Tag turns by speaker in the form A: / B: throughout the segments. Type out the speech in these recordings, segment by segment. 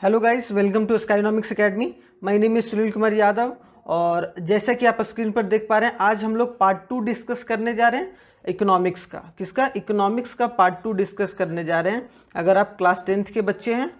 A: Hello guys, welcome to Skynomics academy. My name is Sunil Kumar Yadav. और जैसा कि आप स्क्रीन पर देख पा रहे हैं, आज हम लोग पार्ट 2 डिस्कस करने जा रहे हैं इकोनॉमिक्स का। किसका? इकोनॉमिक्स का पार्ट 2 डिस्कस करने जा रहे हैं। अगर आप क्लास 10th के बच्चे हैं,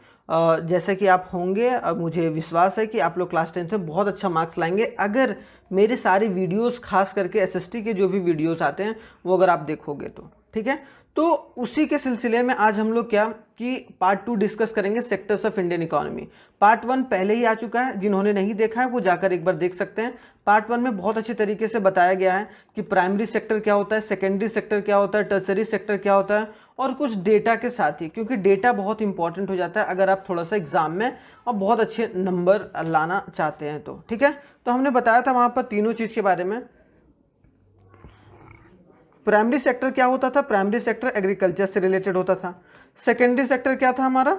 A: जैसा कि आप होंगे, मुझे विश्वास है कि आप लोग क्लास 10th में बहुत अच्छा मार्क्स लाएंगे अगर मेरे सारे वीडियोस, खास करके एसएसटी के जो भी वीडियोस आते हैं वो अगर आप देखोगे तो। ठीक है, तो उसी के सिलसिले में आज हम लोग क्या कि पार्ट 2 डिस्कस करेंगे sectors of Indian economy. Part 1 पहले ही आ चुका है, जिन्होंने नहीं देखा है वो जाकर एक बार देख सकते हैं। पार्ट 1 में बहुत अच्छे तरीके से बताया गया है कि प्राइमरी सेक्टर क्या होता है, सेकेंडरी सेक्टर क्या होता है, टर्सरी सेक्टर क्या होता है, और कुछ डेटा के साथ ही, क्योंकि डेटा बहुत इंपॉर्टेंट हो जाता है अगर आप थोड़ा सा एग्जाम में और बहुत अच्छे नंबर लाना चाहते हैं तो। ठीक है, तो हमने बताया था वहाँ पर तीनों चीज़ के बारे में। प्राइमरी सेक्टर क्या होता था? प्राइमरी सेक्टर एग्रीकल्चर से रिलेटेड होता था। सेकेंडरी सेक्टर क्या था हमारा?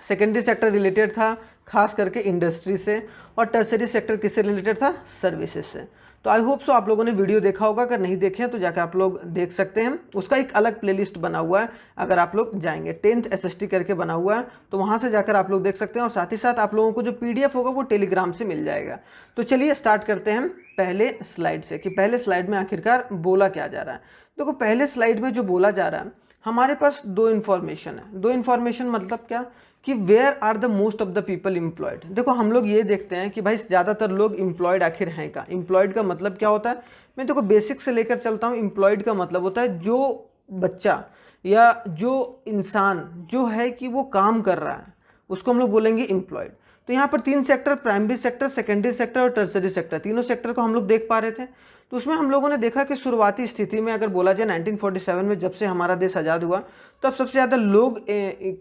A: सेकेंडरी सेक्टर रिलेटेड था खास करके इंडस्ट्री से। और टर्सरी सेक्टर किससे रिलेटेड था? सर्विसेज से। तो आई होप सो आप लोगों ने वीडियो देखा होगा, अगर नहीं देखे हैं तो जाकर आप लोग देख सकते हैं। उसका एक अलग प्लेलिस्ट बना हुआ है, अगर आप लोग जाएंगे 10th एसएसटी करके बना हुआ है, तो वहाँ से जाकर आप लोग देख सकते हैं। और साथ ही साथ आप लोगों को जो पीडीएफ होगा वो टेलीग्राम से मिल जाएगा। तो चलिए स्टार्ट करते हैं पहले स्लाइड से कि पहले स्लाइड में आखिरकार बोला क्या जा रहा है। देखो, पहले स्लाइड में जो बोला जा रहा है, हमारे पास दो इन्फॉर्मेशन है। दो इन्फॉर्मेशन मतलब क्या कि where are the most of the people employed. देखो, हम लोग ये देखते हैं कि भाई ज़्यादातर लोग एम्प्लॉयड आखिर हैं का। एम्प्लॉयड का मतलब क्या होता है? मैं देखो बेसिक से लेकर चलता हूँ। एम्प्लॉयड का मतलब होता है जो बच्चा या जो इंसान जो है कि वो काम कर रहा है, उसको हम लोग बोलेंगे एम्प्लॉयड। तो यहाँ पर तीन sector, primary sector, secondary sector और टर्सरी सेक्टर, तीनों सेक्टर को हम लोग देख पा रहे थे। तो उसमें हम लोगों ने देखा कि शुरुआती स्थिति में अगर बोला जाए 1947 में, जब से हमारा देश आज़ाद हुआ, तब सबसे ज़्यादा लोग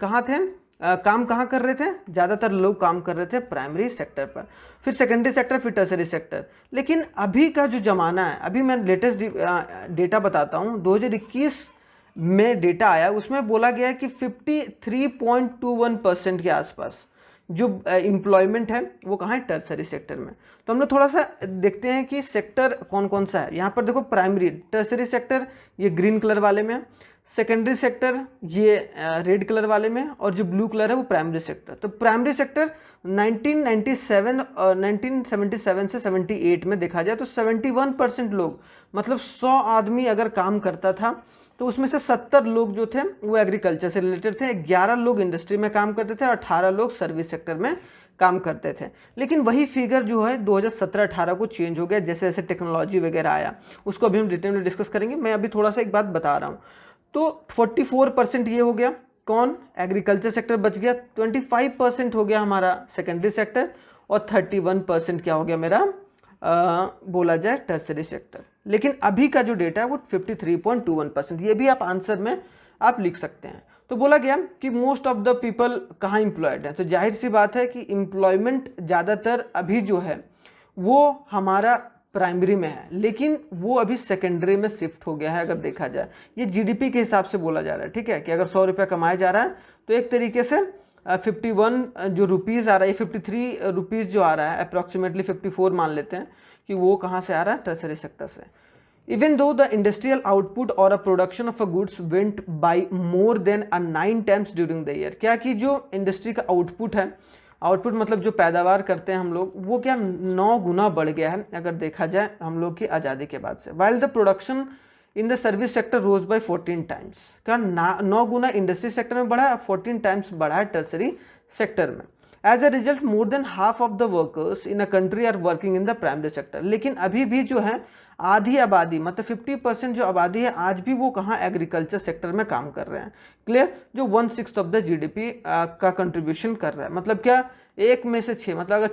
A: कहाँ थे, काम कहाँ कर रहे थे? ज़्यादातर लोग काम कर रहे थे प्राइमरी सेक्टर पर, फिर सेकेंडरी सेक्टर, फिर टर्सरी सेक्टर। लेकिन अभी का जो ज़माना है, अभी मैं लेटेस्ट डेटा बताता हूँ, 2021 में डेटा आया, उसमें बोला गया है कि 53.21% के आसपास जो एम्प्लॉयमेंट है वो कहाँ है? टर्सरी सेक्टर में। तो हम लोग थोड़ा सा देखते हैं कि सेक्टर कौन कौन सा है। यहाँ पर देखो, प्राइमरी टर्सरी सेक्टर ये ग्रीन कलर वाले में, सेकेंडरी सेक्टर ये रेड कलर वाले में, और जो ब्लू कलर है वो प्राइमरी सेक्टर। तो प्राइमरी सेक्टर 1977 से 78 में देखा जाए तो 71% लोग, मतलब 100 आदमी अगर काम करता था तो उसमें से 70 लोग जो थे वो एग्रीकल्चर से रिलेटेड थे, 11 लोग इंडस्ट्री में काम करते थे और 18 लोग सर्विस सेक्टर में काम करते थे। लेकिन वही फिगर जो है 2017-18 को चेंज हो गया, जैसे जैसे टेक्नोलॉजी वगैरह आया। उसको अभी हम डिटेल में डिस्कस करेंगे। मैं अभी थोड़ा सा एक बात बता रहा हूँ। तो 44% ये हो गया, कौन? एग्रीकल्चर सेक्टर बच गया। 25% हो गया हमारा सेकेंडरी सेक्टर, और 31% क्या हो गया मेरा, बोला जाए टर्सरी सेक्टर। लेकिन अभी का जो डेटा है वो 53.21%, ये भी आप आंसर में आप लिख सकते हैं। तो बोला गया कि मोस्ट ऑफ द पीपल कहाँ एम्प्लॉयड हैं, तो जाहिर सी बात है कि एम्प्लॉयमेंट ज़्यादातर अभी जो है वो हमारा प्राइमरी में है, लेकिन वो अभी सेकेंडरी में शिफ्ट हो गया है। अगर देखा जाए, ये जीडीपी के हिसाब से बोला जा रहा है। ठीक है, कि अगर 100 रुपया कमाया जा रहा है तो एक तरीके से 51 जो रुपीज़ आ रहा है, 53 रुपीज़ जो आ रहा है, अप्रॉक्सीमेटली 54 मान लेते हैं कि वो कहाँ से आ रहा है? टर्सरी सेक्टर से। Even though the industrial output or a production of a goods went by more than a 9 times during the year, क्या कि जो इंडस्ट्री का आउटपुट है, आउटपुट मतलब जो पैदावार करते हैं हम लोग, वो क्या 9 गुना बढ़ गया है अगर देखा जाए हम लोग की आज़ादी के बाद से। while the production in the service sector rose by 14 times, क्या 9 गुना इंडस्ट्री सेक्टर में बढ़ा है, 14 टाइम्स बढ़ा है टर्सरी सेक्टर में। As a result more than half of the workers in a country are working in the primary sector. लेकिन अभी भी जो है आधी आबादी, मतलब 50% जो आबादी है आज भी वो कहाँ? एग्रीकल्चर सेक्टर में काम कर रहे हैं। क्लियर? जो 1/6 ऑफ द जीडीपी का कंट्रीब्यूशन कर रहा है। मतलब क्या? एक में से 6, मतलब अगर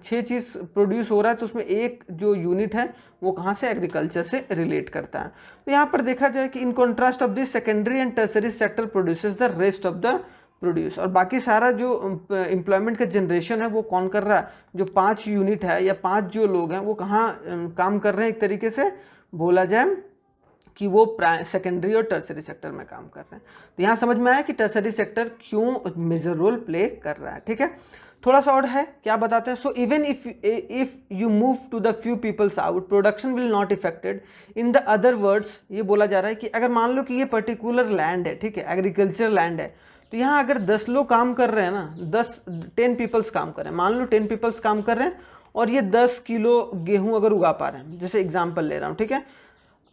A: छः चीज़ प्रोड्यूस हो रहा है तो उसमें एक जो यूनिट है वो कहाँ से? एग्रीकल्चर से रिलेट करता है। तो यहाँ पर देखा जाए कि in contrast of this secondary and tertiary sector produces the rest of the produce. और बाकी सारा जो एम्प्लॉयमेंट का जनरेशन है वो कौन कर रहा है? जो 5 यूनिट है या 5 जो लोग हैं वो कहाँ काम कर रहे हैं? एक तरीके से बोला जाए कि वो सेकेंडरी और टर्सरी सेक्टर में काम कर रहे हैं। तो यहाँ समझ में आया कि टर्सरी सेक्टर क्यों मेजर रोल प्ले कर रहा है। ठीक है, थोड़ा सा और है, क्या बताते हैं? So even if you move to the few peoples out, production will not effected. In the other words ये बोला जा रहा है कि अगर मान लो कि ये पर्टिकुलर लैंड है, ठीक है, एग्रीकल्चर लैंड है, तो यहाँ अगर 10 लोग काम कर रहे हैं ना, 10 पीपल्स काम कर रहे हैं, मान लो 10 पीपल्स काम कर रहे हैं और ये 10 किलो गेहूं अगर उगा पा रहे हैं, जैसे एग्जाम्पल ले रहा हूँ, ठीक है।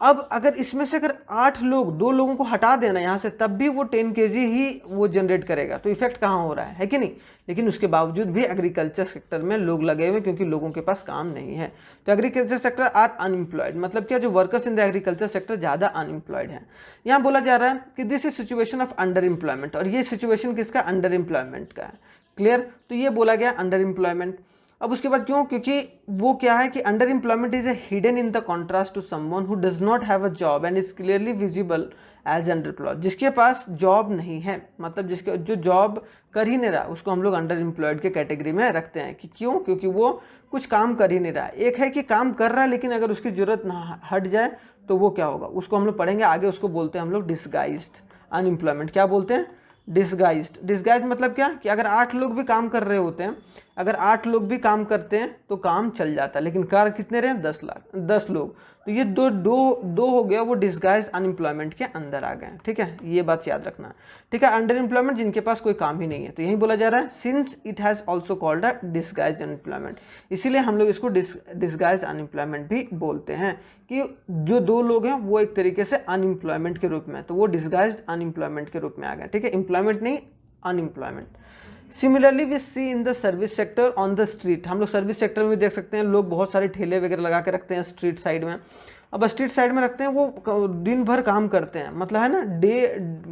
A: अब अगर इसमें से अगर 8 लोग, 2 लोगों को हटा देना यहाँ से, तब भी वो 10 केजी ही वो जनरेट करेगा, तो इफेक्ट कहाँ हो रहा है कि नहीं। लेकिन उसके बावजूद भी एग्रीकल्चर सेक्टर में लोग लगे हुए क्योंकि लोगों के पास काम नहीं है। तो एग्रीकल्चर सेक्टर आर अनएम्प्लॉयड, मतलब क्या, जो workers in the agriculture sector ज़्यादा अनएम्प्लॉयड हैं। यहाँ बोला जा रहा है कि this is situation of under employment, और ये सिचुएशन किसका, अंडर एम्प्लॉयमेंट का है। क्लियर, तो ये बोला गया अंडर एम्प्लॉयमेंट। अब उसके बाद क्यों, क्योंकि वो क्या है कि under employment is a hidden in the contrast to someone who does not have a job and is clearly visible as under employed. जिसके पास जॉब नहीं है, मतलब जिसके जो जॉब कर ही नहीं रहा, उसको हम लोग अंडर एम्प्लॉयड के कैटेगरी में रखते हैं। कि क्यों, क्योंकि वो कुछ काम कर ही नहीं रहा है। एक है कि काम कर रहा है लेकिन अगर उसकी जरूरत ना हट जाए तो वो क्या होगा, उसको हम लोग पढ़ेंगे आगे, उसको बोलते हैं हम लोग डिसगाइज्ड अनएम्प्लॉयमेंट। क्या बोलते हैं, डिसगाइज्ड। डिसगाइज मतलब क्या, कि अगर 8 लोग भी काम कर रहे होते हैं, अगर 8 लोग भी काम करते हैं तो काम चल जाता है, लेकिन कार कितने रहे, 10 लोग, तो ये दो हो गया, वो डिसगाइज अनएम्प्लॉयमेंट के अंदर आ गए। ठीक है, ये बात याद रखना। ठीक है, अंडर एम्प्लॉयमेंट जिनके पास कोई काम ही नहीं है, तो यही बोला जा रहा है since it has also called a disguise unemployment, इसीलिए हम लोग इसको डिसगाइज अनएम्प्लॉयमेंट भी बोलते हैं। कि जो 2 लोग हैं वो एक तरीके से अनएम्प्लॉयमेंट के रूप में, तो वो डिसगाइज्ड अनएम्प्लॉयमेंट के रूप में आ गए। ठीक है, एम्प्लॉयमेंट नहीं, unemployment. Similarly we see in the service sector on the street, हम लोग सर्विस सेक्टर में भी देख सकते हैं, लोग बहुत सारे ठेले वगैरह लगा के रखते हैं स्ट्रीट साइड में। अब स्ट्रीट साइड में रखते हैं, वो दिन भर काम करते हैं, मतलब है ना,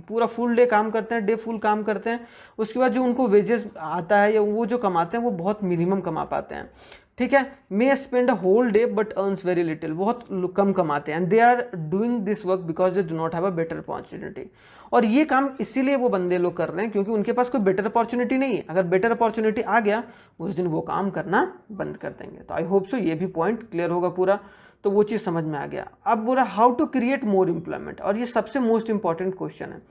A: पूरा फुल डे काम करते हैं, डे फुल काम करते हैं। उसके बाद जो उनको वेजेस आता है या वो जो कमाते हैं वो बहुत मिनिमम कमा पाते हैं। ठीक है, may spend a whole day but earns very little, बहुत कम कमाते हैं। And they are doing this work because they do not have a better opportunity, और ये काम इसीलिए वो बंदे लोग कर रहे हैं क्योंकि उनके पास कोई बेटर अपॉर्चुनिटी नहीं है। अगर बेटर अपॉर्चुनिटी आ गया उस दिन वो काम करना बंद कर देंगे। तो आई होप सो ये भी पॉइंट क्लियर होगा पूरा, तो वो चीज़ समझ में आ गया। अब बोला how to create more employment, और ये सबसे मोस्ट इंपॉर्टेंट क्वेश्चन है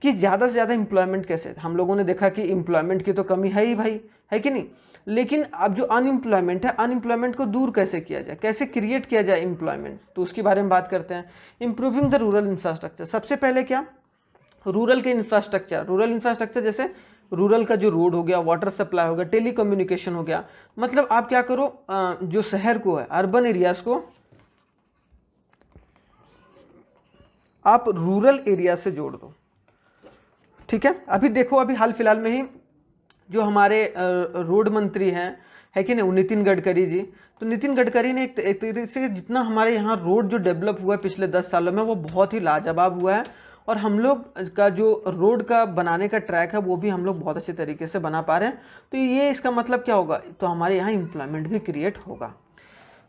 A: कि ज़्यादा से ज़्यादा एम्प्लॉयमेंट कैसे। हम लोगों ने देखा कि एम्प्लॉयमेंट की तो कमी है ही भाई, है कि नहीं, लेकिन अब जो अनएम्प्लॉयमेंट है, अनएम्प्लॉयमेंट को दूर कैसे किया जाए, कैसे क्रिएट किया जाए एम्प्लॉयमेंट, तो उसके बारे में बात करते हैं। इंप्रूविंग द रूरल इंफ्रास्ट्रक्चर, सबसे पहले क्या, रूरल के इंफ्रास्ट्रक्चर, रूरल इंफ्रास्ट्रक्चर जैसे रूरल का जो रोड हो गया, वाटर सप्लाई हो गया, टेली कम्युनिकेशन हो गया। मतलब आप क्या करो, जो शहर को है, अर्बन एरियाज को आप रूरल एरिया से जोड़ दो। ठीक है, अभी देखो, अभी हाल फिलहाल में ही जो हमारे रोड मंत्री हैं, है कि नहीं, नितिन गडकरी जी, तो नितिन गडकरी ने एक तरीके से जितना हमारे यहाँ रोड जो डेवलप हुआ है पिछले 10 सालों में वो बहुत ही लाजवाब हुआ है, और हम लोग का जो रोड का बनाने का ट्रैक है वो भी हम लोग बहुत अच्छे तरीके से बना पा रहे हैं। तो ये इसका मतलब क्या होगा, तो हमारे यहाँ एम्प्लॉयमेंट भी क्रिएट होगा।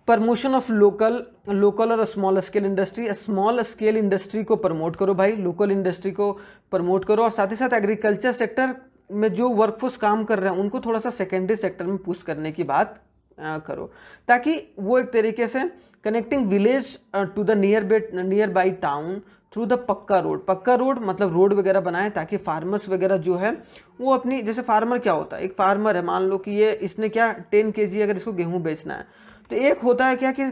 A: प्रमोशन ऑफ लोकल और small scale industry, small scale industry को प्रमोट करो भाई, लोकल इंडस्ट्री को प्रमोट करो, और साथ ही साथ एग्रीकल्चर सेक्टर में जो वर्कफोर्स काम कर रहे हैं उनको थोड़ा सा सेकेंडरी सेक्टर में पुश करने की बात करो, ताकि वो एक तरीके से connecting village to the nearby town through the pucca road, मतलब रोड वगैरह बनाए ताकि फार्मर्स वगैरह जो है वो अपनी, जैसे फार्मर क्या होता है, एक फार्मर है, मान लो कि ये इसने क्या 10 kg अगर इसको गेहूं बेचना है, तो एक होता है क्या कि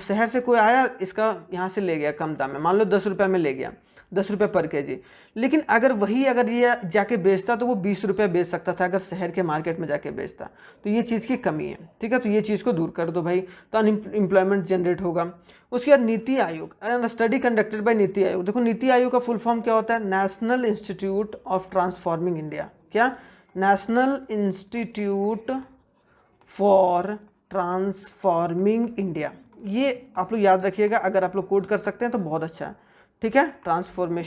A: शहर से कोई आया, इसका यहाँ से ले गया कम दाम में, मान लो 10 रुपये में ले गया, 10 रुपये पर केजी। लेकिन अगर ये जाके बेचता तो वो 20 रुपये बेच सकता था अगर शहर के मार्केट में जाके बेचता। तो ये चीज़ की कमी है। ठीक है, तो ये चीज़ को दूर कर दो भाई, तो अनएम्प्लॉयमेंट जनरेट होगा। उसके बाद NITI Aayog, study conducted by NITI Aayog. देखो नीति आयोग का फुल फॉर्म क्या होता है, national institute of transforming India. क्या, national institute for transforming India. ये आप लोग याद रखिएगा, अगर आप लोग कोड कर सकते हैं तो बहुत अच्छा है। ठीक है, ट्रांसफॉर्मिंग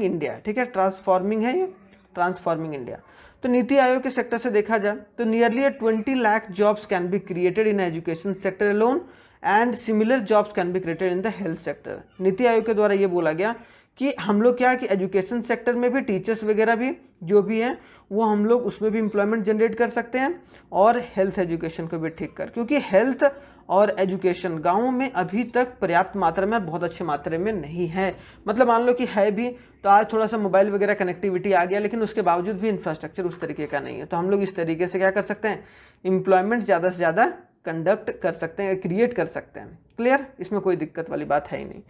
A: इंडिया। ठीक है, ट्रांसफॉर्मिंग है ये, ट्रांसफॉर्मिंग इंडिया। तो नीति आयोग के सेक्टर से देखा जाए तो nearly 20 lakh jobs can be created in education sector alone and similar jobs can be created in the health sector. NITI Aayog के द्वारा ये बोला गया कि हम लोग क्या कि एजुकेशन सेक्टर में भी टीचर्स वगैरह भी जो भी हैं वो हम लोग उसमें भी एम्प्लॉयमेंट जनरेट कर सकते हैं, और हेल्थ एजुकेशन को भी ठीक कर, क्योंकि हेल्थ और एजुकेशन गाँव में अभी तक पर्याप्त मात्रा में और बहुत अच्छी मात्रा में नहीं है। मतलब मान लो कि है भी तो आज थोड़ा सा मोबाइल वगैरह कनेक्टिविटी आ गया, लेकिन उसके बावजूद भी इंफ्रास्ट्रक्चर उस तरीके का नहीं है। तो हम लोग इस तरीके से क्या कर सकते हैं, एम्प्लॉयमेंट ज़्यादा से ज़्यादा कंडक्ट कर सकते हैं, क्रिएट कर सकते हैं। क्लियर, इसमें कोई दिक्कत वाली बात है ही नहीं।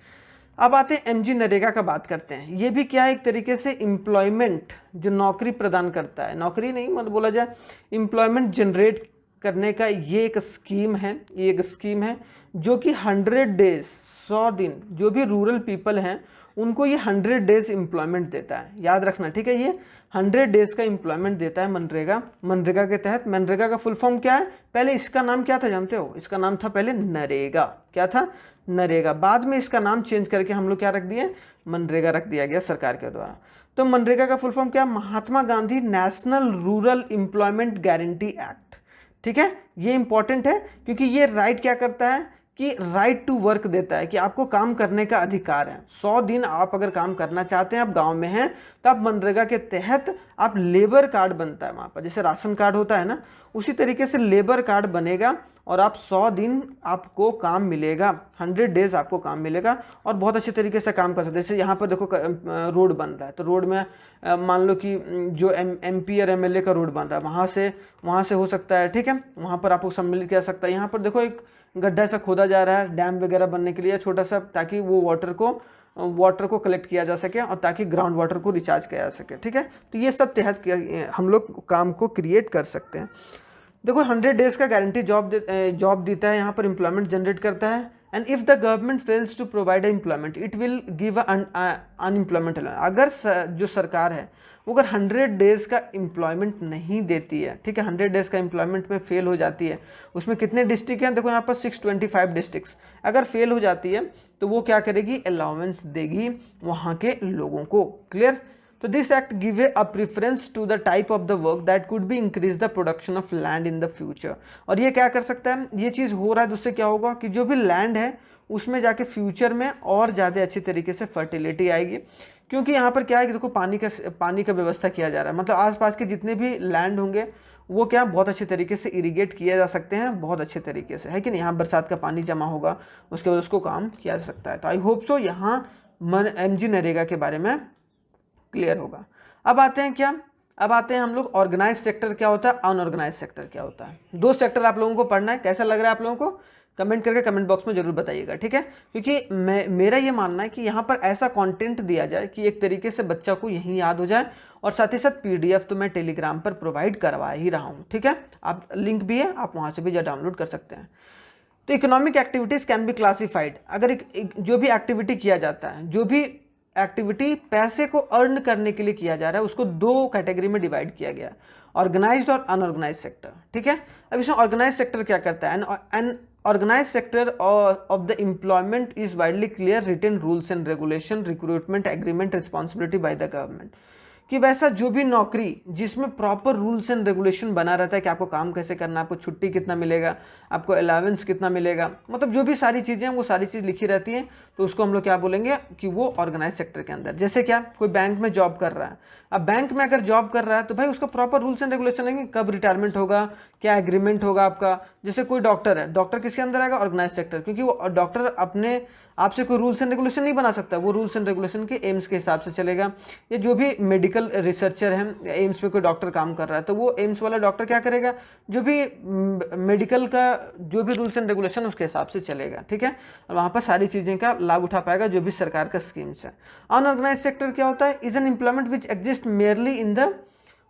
A: अब आते हैं एमजी नरेगा का बात करते हैं। ये भी क्या है, एक तरीके से एम्प्लॉयमेंट जो नौकरी प्रदान करता है, नौकरी नहीं मतलब बोला जाए एम्प्लॉयमेंट जनरेट करने का ये एक स्कीम है। ये एक स्कीम है जो कि 100 डेज 100 दिन जो भी रूरल पीपल हैं उनको ये 100 डेज एम्प्लॉयमेंट देता है, याद रखना ठीक है। ये 100 डेज का एम्प्लॉयमेंट देता है मनरेगा। मनरेगा के तहत, मनरेगा का फुल फॉर्म क्या है, पहले इसका नाम क्या था जानते हो, इसका नाम था पहले नरेगा। क्या था, नरेगा। बाद में इसका नाम चेंज करके हम लोग क्या रख दिए, मनरेगा रख दिया गया सरकार के द्वारा। तो मनरेगा का फुल फॉर्म क्या, Mahatma Gandhi national rural employment guarantee act. ठीक है, ये इंपॉर्टेंट है क्योंकि ये राइट क्या करता है कि राइट टू वर्क देता है कि आपको काम करने का अधिकार है। 100 दिन आप अगर काम करना चाहते हैं, आप गांव में हैं, तो आप मनरेगा के तहत आप लेबर कार्ड बनता है वहाँ पर, जैसे राशन कार्ड होता है ना, उसी तरीके से लेबर कार्ड बनेगा और आप 100 दिन आपको काम मिलेगा, 100 डेज आपको काम मिलेगा और बहुत अच्छे तरीके से काम कर सकते हैं। जैसे यहाँ पर देखो रोड बन रहा है, तो रोड में मान लो कि जो एमपी और एमएलए का रोड बन रहा है, वहाँ से हो सकता है। ठीक है, वहाँ पर आपको सम्मिलित किया सकता है। यहाँ पर देखो एक गड्ढा सा खोदा जा रहा है डैम वगैरह बनने के लिए छोटा सा, ताकि वो वाटर को कलेक्ट किया जा सके और ताकि ग्राउंड वाटर को रिचार्ज किया जा सके। ठीक है, तो ये सब तहत हम लोग काम को क्रिएट कर सकते हैं। देखो 100 डेज का गारंटी जॉब देता है, यहाँ पर एम्प्लॉयमेंट जनरेट करता है। And if the government fails to provide employment it will give unemployment. अगर जो सरकार है वो अगर 100 डेज का एम्प्लॉयमेंट नहीं देती है, ठीक है, 100 डेज का एम्प्लॉयमेंट में फेल हो जाती है, उसमें कितने डिस्ट्रिक्ट हैं, देखो यहाँ पर 625 डिस्ट्रिक्ट्स, अगर फेल हो जाती है तो वो क्या करेगी, अलाउंस देगी वहाँ के लोगों को। क्लियर। तो this act give a preference to the type of the work that could be increase the production of land in the future. और ये क्या कर सकता है, ये चीज़ हो रहा है तो उससे क्या होगा कि जो भी लैंड है उसमें जाके फ्यूचर में और ज़्यादा अच्छी तरीके से फर्टिलिटी आएगी। क्योंकि यहाँ पर क्या है कि देखो पानी का व्यवस्था किया जा रहा है, मतलब आसपास के जितने भी लैंड होंगे वो क्या बहुत अच्छे तरीके से इरीगेट किए जा सकते हैं, बहुत अच्छे तरीके से, है कि नहीं। यहाँ बरसात का पानी जमा होगा, उसके बाद उसको काम किया जा सकता है। तो आई होप सो यहाँ एमजी नरेगा के बारे में क्लियर होगा। अब आते हैं हम लोग ऑर्गेनाइज सेक्टर क्या होता है, अनऑर्गेनाइज सेक्टर क्या होता है। 2 सेक्टर आप लोगों को पढ़ना है, कैसा लग रहा है आप लोगों को कमेंट करके कमेंट बॉक्स में जरूर बताइएगा। ठीक है, क्योंकि मेरा ये मानना है कि यहाँ पर ऐसा कंटेंट दिया जाए कि एक तरीके से बच्चा को यहीं याद हो जाए, और साथ ही साथ पीडीएफ तो मैं टेलीग्राम पर प्रोवाइड करवा ही रहा हूँ। ठीक है, आप लिंक भी है, आप वहाँ से भी डाउनलोड कर सकते हैं। तो economic activities can be classified. अगर जो भी एक्टिविटी किया जाता है, जो भी एक्टिविटी पैसे को अर्न करने के लिए किया जा रहा है, उसको 2 कैटेगरी में डिवाइड किया गया, ऑर्गेनाइज्ड और अनऑर्गेनाइज्ड सेक्टर। ठीक है, अब इसमें ऑर्गेनाइज्ड सेक्टर क्या करता है, an organised sector of the employment is widely clear written rules and regulation recruitment agreement responsibility by the government. कि वैसा जो भी नौकरी जिसमें प्रॉपर रूल्स एंड रेगुलेशन बना रहता है कि आपको काम कैसे करना है, आपको छुट्टी कितना मिलेगा, आपको अलावेंस कितना मिलेगा, मतलब जो भी सारी चीज़ें हैं वो सारी चीज़ लिखी रहती हैं, तो उसको हम लोग क्या बोलेंगे कि वो ऑर्गेनाइज सेक्टर के अंदर। जैसे क्या, कोई बैंक में जॉब कर रहा है, अब बैंक में अगर जॉब कर रहा है तो भाई उसका प्रॉपर रूल्स एंड रेगुलेशन रहेंगे, कब रिटायरमेंट होगा, क्या एग्रीमेंट होगा आपका। जैसे कोई डॉक्टर है, डॉक्टर किसके अंदर आएगा, ऑर्गेनाइज सेक्टर, क्योंकि वो डॉक्टर अपने आपसे कोई रूल्स एंड रेगुलेशन नहीं बना सकता, वो रूल्स एंड रेगुलेशन के एम्स के हिसाब से चलेगा। ये जो भी मेडिकल रिसर्चर हैं, एम्स में कोई डॉक्टर काम कर रहा है तो वो एम्स वाला डॉक्टर क्या करेगा, जो भी मेडिकल का जो भी रूल्स एंड रेगुलेशन उसके हिसाब से चलेगा। ठीक है, और वहाँ पर सारी चीज़ें का लाभ उठा पाएगा जो भी सरकार का स्कीम्स है। अनऑर्गेनाइज सेक्टर क्या होता है, is an employment which exist merely in the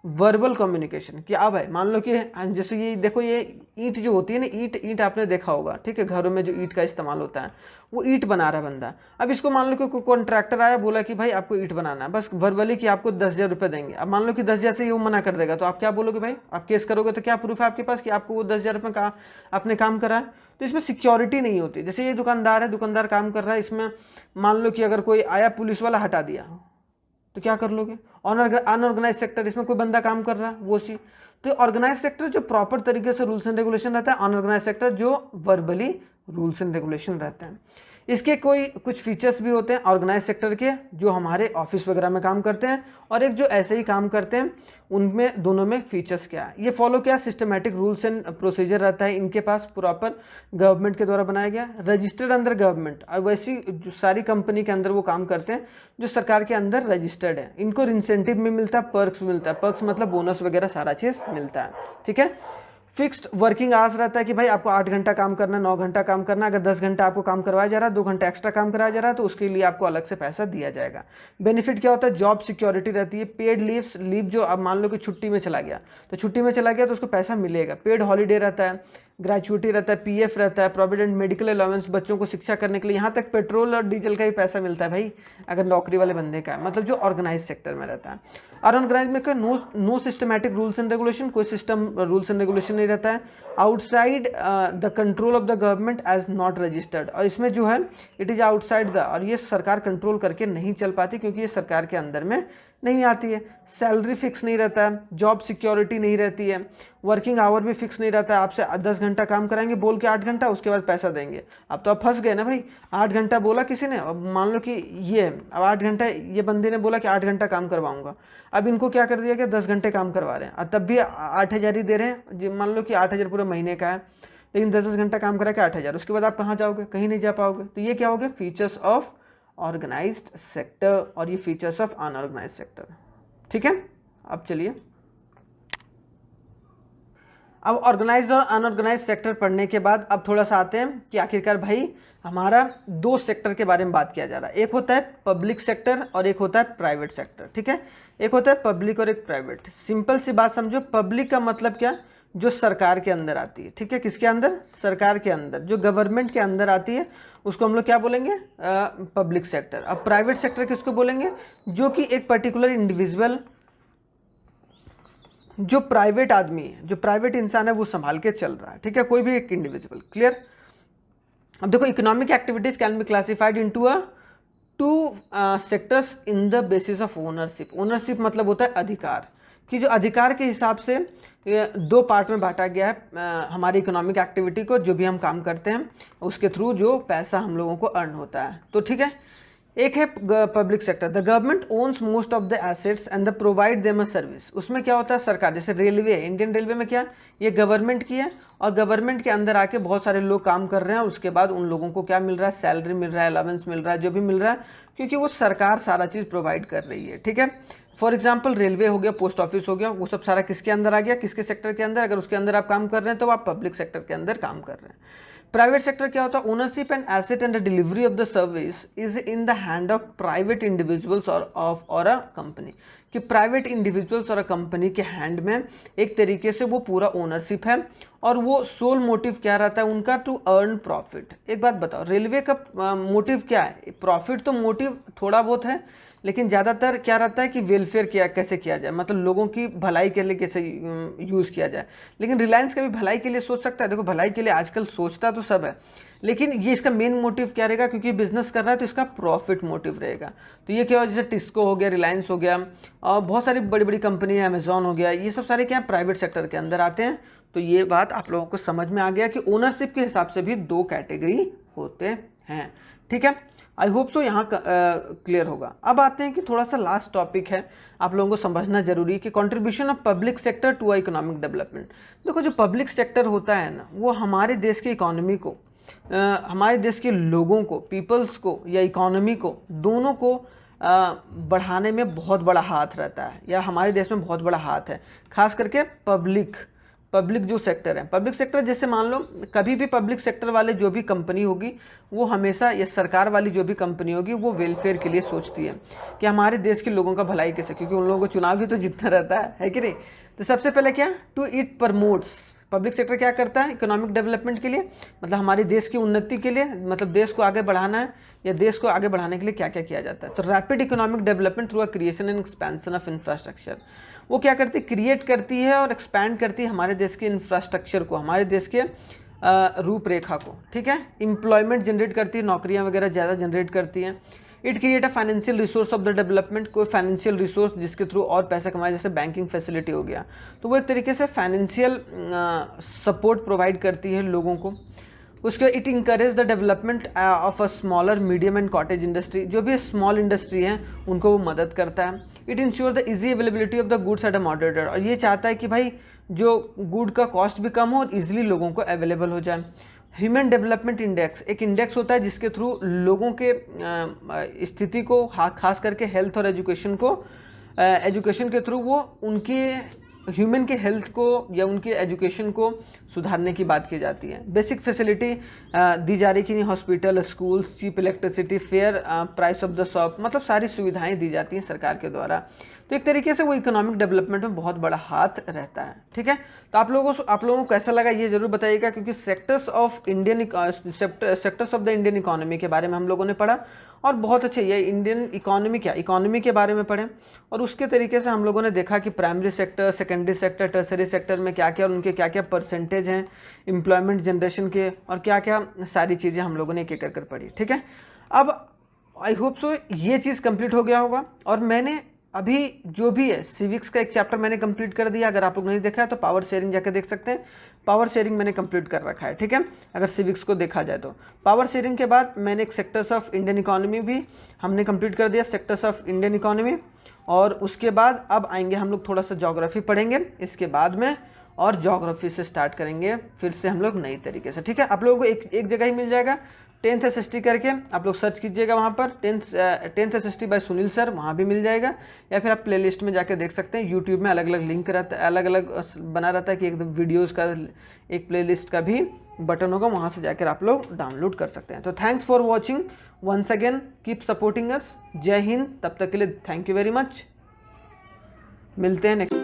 A: verbal communication. कि अब है मान लो कि जैसे ये देखो, ये ईंट जो होती है ना, ईंट आपने देखा होगा, ठीक है, घरों में जो ईंट का इस्तेमाल होता है, वो ईंट बना रहा है बंदा। अब इसको मान लो कि कोई कॉन्ट्रैक्टर आया, बोला कि भाई आपको ईंट बनाना है, बस वर्बली कि आपको 10,000 रुपये देंगे। अब मान लो कि 10,000 से ये वो मना कर देगा, तो आप क्या बोलोगे भाई, आप केस करोगे, तो क्या प्रूफ है आपके पास कि आपको वो 10,000 रुपये का आपने काम करा है। तो इसमें सिक्योरिटी नहीं होती। जैसे ये दुकानदार है, दुकानदार काम कर रहा है, इसमें मान लो कि अगर कोई आया पुलिस वाला हटा दिया तो क्या कर लोगे। अनऑर्गेनाइज सेक्टर, इसमें कोई बंदा काम कर रहा है वो सी। तो ऑर्गेनाइज सेक्टर जो प्रॉपर तरीके से रूल्स एंड रेगुलेशन रहता है, अनऑर्गेनाइज सेक्टर जो वर्बली रूल्स एंड रेगुलेशन रहते हैं। इसके कुछ फीचर्स भी होते हैं ऑर्गेनाइज सेक्टर के, जो हमारे ऑफिस वगैरह में काम करते हैं, और एक जो ऐसे ही काम करते हैं, उनमें दोनों में फीचर्स क्या है। ये फॉलो क्या, सिस्टमेटिक रूल्स एंड प्रोसीजर रहता है इनके पास, प्रॉपर गवर्नमेंट के द्वारा बनाया गया, रजिस्टर्ड अंडर गवर्नमेंट। और वैसी जो सारी कंपनी के अंदर वो काम करते हैं जो सरकार के अंदर रजिस्टर्ड है। इनको इंसेंटिव भी मिलता है, पर्क्स भी मिलता है, पर्क्स मतलब बोनस वगैरह सारा चीज़ मिलता है। ठीक है, फिक्स्ड वर्किंग आवर्स रहता है कि भाई आपको 8 घंटा काम करना है, 9 घंटा काम करना है। अगर 10 घंटा आपको काम करवाया जा रहा है, 2 घंटा एक्स्ट्रा काम कराया जा रहा है, तो उसके लिए आपको अलग से पैसा दिया जाएगा। बेनिफिट क्या होता है, जॉब सिक्योरिटी रहती है। पेड लीव्स, लीव जो अब मान लो कि छुट्टी में चला गया, तो छुट्टी में चला गया तो उसको पैसा मिलेगा। पेड हॉलीडे रहता है, ग्रेचुइटी रहता है, पीएफ रहता है, प्रोविडेंट मेडिकल अलाउंस, बच्चों को शिक्षा करने के लिए, यहाँ तक पेट्रोल और डीजल का भी पैसा मिलता है भाई, अगर नौकरी वाले बंदे का है, मतलब जो ऑर्गेनाइज सेक्टर में रहता है। अनऑर्गेनाइज में क्या, no systematic rules and regulation, कोई सिस्टम रूल्स एंड रेगुलेशन नहीं रहता है। Outside the control of the government as not registered, और इसमें जो है इट इज़ आउटसाइड द, और ये सरकार कंट्रोल करके नहीं चल पाती क्योंकि ये सरकार के अंदर में नहीं आती है। सैलरी फिक्स नहीं रहता है, जॉब सिक्योरिटी नहीं रहती है, वर्किंग आवर भी फिक्स नहीं रहता है। आपसे 10 घंटा काम कराएंगे बोल के 8 घंटा, उसके बाद पैसा देंगे। अब तो आप फंस गए ना भाई, 8 घंटा बोला किसी ने, अब मान लो कि ये अब 8 घंटा ये बंदे ने बोला कि 8 घंटा काम करवाऊंगा, अब इनको क्या कर दिया कि 10 घंटे काम करवा रहे हैं, और तब भी 8,000 ही दे रहे हैं। मान लो कि 8,000 पूरे महीने का है, लेकिन 10-10 घंटा काम करा के 8,000, उसके बाद आप कहाँ जाओगे, कहीं नहीं जा पाओगे। तो ये क्या हो गया, फीचर्स ऑफ ऑर्गेनाइज्ड सेक्टर, और ये फीचर्स ऑफ अनऑर्गेनाइज्ड सेक्टर। ठीक है, अब चलिए, अब ऑर्गेनाइज्ड और अनऑर्गेनाइज्ड सेक्टर पढ़ने के बाद अब थोड़ा सा आते हैं कि आखिरकार भाई हमारा 2 सेक्टर के बारे में बात किया जा रहा है। एक होता है पब्लिक सेक्टर और एक होता है प्राइवेट सेक्टर। ठीक है, एक होता है पब्लिक और एक प्राइवेट। सिंपल सी बात समझो, पब्लिक का मतलब क्या, जो सरकार के अंदर आती है। ठीक है, किसके अंदर, सरकार के अंदर, जो गवर्नमेंट के अंदर आती है, उसको हम लोग क्या बोलेंगे, पब्लिक सेक्टर। अब प्राइवेट सेक्टर किसको बोलेंगे, जो कि एक पर्टिकुलर इंडिविजुअल, जो प्राइवेट आदमी है, जो प्राइवेट इंसान है, वो संभाल के चल रहा है। ठीक है, कोई भी एक इंडिविजुअल। क्लियर। अब देखो, economic activities can be classified into two sectors in the basis of ownership. Ownership मतलब होता है अधिकार, कि जो अधिकार के हिसाब से 2 पार्ट में बांटा गया है हमारी इकोनॉमिक एक्टिविटी को, जो भी हम काम करते हैं उसके थ्रू जो पैसा हम लोगों को अर्न होता है। तो ठीक है, एक है public sector, the government owns most of the assets and the provide them a service. उसमें क्या होता है, सरकार, जैसे रेलवे है, इंडियन रेलवे में क्या, ये गवर्नमेंट की है, और गवर्नमेंट के अंदर आके बहुत सारे लोग काम कर रहे हैं। उसके बाद उन लोगों को क्या मिल रहा है, सैलरी मिल रहा है, अलावेंस मिल रहा है, जो भी मिल रहा है, क्योंकि वो सरकार सारा चीज़ प्रोवाइड कर रही है। ठीक है, फॉर एग्जाम्पल रेलवे हो गया, पोस्ट ऑफिस हो गया, वो सब सारा किसके अंदर आ गया, किसके सेक्टर के अंदर। अगर उसके अंदर आप काम कर रहे हैं तो आप पब्लिक सेक्टर के अंदर काम कर रहे हैं। प्राइवेट सेक्टर क्या होता है, ownership and asset and the delivery of the service is in the hand of private individuals और अ कंपनी, कि प्राइवेट इंडिविजुअल्स और अ कंपनी के हैंड में एक तरीके से वो पूरा ओनरशिप है, और वो सोल मोटिव क्या रहता है उनका, टू अर्न प्रॉफिट। एक बात बताओ, रेलवे का मोटिव क्या है, प्रॉफिट तो मोटिव थोड़ा बहुत है, लेकिन ज़्यादातर क्या रहता है कि वेलफेयर क्या कैसे किया जाए, मतलब लोगों की भलाई के लिए कैसे यूज़ किया जाए। लेकिन रिलायंस का भी भलाई के लिए सोच सकता है। देखो, भलाई के लिए आजकल सोचता तो सब है, लेकिन ये इसका मेन मोटिव क्या रहेगा, क्योंकि बिजनेस कर रहा है तो इसका प्रॉफिट मोटिव रहेगा। तो ये क्या हो, जैसे टिस्को हो गया, रिलायंस हो गया, और बहुत सारी बड़ी बड़ी कंपनी है, अमेजॉन हो गया, ये सब सारे क्या प्राइवेट सेक्टर के अंदर आते हैं। तो ये बात आप लोगों को समझ में आ गया कि ओनरशिप के हिसाब से भी 2 कैटेगरी होते हैं। ठीक है, आई होप सो यहाँ क्लियर होगा। अब आते हैं कि थोड़ा सा लास्ट टॉपिक है, आप लोगों को समझना जरूरी है कि contribution of public sector to economic development. देखो, जो पब्लिक सेक्टर होता है ना, वो हमारे देश की इकोनॉमी को, हमारे देश के लोगों को, पीपल्स को या इकोनॉमी को, दोनों को बढ़ाने में बहुत बड़ा हाथ रहता है, या हमारे देश में बहुत बड़ा हाथ है, खास करके पब्लिक जो सेक्टर है। पब्लिक सेक्टर जैसे मान लो, कभी भी पब्लिक सेक्टर वाले जो भी कंपनी होगी, वो हमेशा, या सरकार वाली जो भी कंपनी होगी, वो वेलफेयर के लिए सोचती है कि हमारे देश के लोगों का भलाई कैसे, क्योंकि उन लोगों को चुनाव भी तो जीतना रहता है कि नहीं। तो सबसे पहले क्या, to it promotes, public sector क्या करता है इकोनॉमिक डेवलपमेंट के लिए, मतलब हमारे देश की उन्नति के लिए, मतलब देश को आगे बढ़ाना है, या देश को आगे बढ़ाने के लिए क्या क्या किया जाता है। तो rapid economic development through a creation and expansion of infrastructure, वो क्या करती है, क्रिएट करती है और एक्सपैंड करती है हमारे देश के इंफ्रास्ट्रक्चर को, हमारे देश के रूपरेखा को। ठीक है, एम्प्लॉयमेंट जनरेट करती है, नौकरियां वगैरह ज़्यादा जनरेट करती हैं। It create a financial resource of the development, कोई फाइनेंशियल रिसोर्स जिसके थ्रू और पैसा कमाए, जैसे बैंकिंग फैसिलिटी हो गया, तो वो एक तरीके से फाइनेंशियल सपोर्ट प्रोवाइड करती है लोगों को। उसके it encourage the development of a smaller medium and cottage industry, जो भी स्मॉल इंडस्ट्री हैं उनको वो मदद करता है। It ensure the easy availability of the goods at a moderate, और ये चाहता है कि भाई जो गुड का कॉस्ट भी कम हो और इजीली लोगों को अवेलेबल हो जाए। ह्यूमन डेवलपमेंट इंडेक्स, एक इंडेक्स होता है जिसके थ्रू लोगों के स्थिति को, खास करके हेल्थ और एजुकेशन को, एजुकेशन के थ्रू वो उनकी ह्यूमन के हेल्थ को या उनके एजुकेशन को सुधारने की बात की जाती है। बेसिक फैसिलिटी दी जा रही कि नहीं, hospital, schools, cheap electricity, fair price of the shop, मतलब सारी सुविधाएं दी जाती हैं सरकार के द्वारा। तो एक तरीके से वो इकोनॉमिक डेवलपमेंट में बहुत बड़ा हाथ रहता है। ठीक है, तो आप लोगों को कैसा लगा ये जरूर बताइएगा, क्योंकि sectors of the Indian economy के बारे में हम लोगों ने पढ़ा और बहुत अच्छे, ये इंडियन इकोनॉमी क्या, इकोनॉमी के बारे में पढ़ें और उसके तरीके से हम लोगों ने देखा कि primary sector, secondary sector, tertiary sector में क्या क्या और उनके क्या क्या परसेंटेज हैं एम्प्लॉयमेंट जनरेशन के, और क्या क्या सारी चीज़ें हम लोगों ने एक एक कर पढ़ी। ठीक है, अब आई होप सो ये चीज़ कंप्लीट हो गया होगा। और मैंने अभी जो भी है सिविक्स का एक चैप्टर मैंने कंप्लीट कर दिया, अगर आप लोग नहीं देखा है तो पावर शेयरिंग जाकर देख सकते हैं, पावर शेयरिंग मैंने कंप्लीट कर रखा है। ठीक है, अगर सिविक्स को देखा जाए तो पावर शेयरिंग के बाद मैंने एक सेक्टर्स ऑफ इंडियन इकोनॉमी भी हमने कंप्लीट कर दिया, सेक्टर्स ऑफ इंडियन इकोनॉमी। और उसके बाद अब आएंगे हम लोग थोड़ा सा ज्योग्राफी पढ़ेंगे इसके बाद में, और ज्योग्राफी से स्टार्ट करेंगे फिर से हम लोग नई तरीके से। ठीक है, आप लोगों को एक जगह ही मिल जाएगा 10th SST करके, आप लोग सर्च कीजिएगा वहाँ पर 10th SST bye Sunil sir, वहाँ भी मिल जाएगा, या फिर आप प्लेलिस्ट में जाके देख सकते हैं। यूट्यूब में अलग अलग लिंक रहता है, अलग अलग बना रहता है कि एक वीडियोज़ का एक प्लेलिस्ट का भी बटन होगा, वहाँ से जाकर आप लोग डाउनलोड कर सकते हैं। तो thanks for watching once again, keep supporting us. जय हिंद, तब तक के लिए थैंक यू वेरी मच, मिलते हैं नेक्स्ट।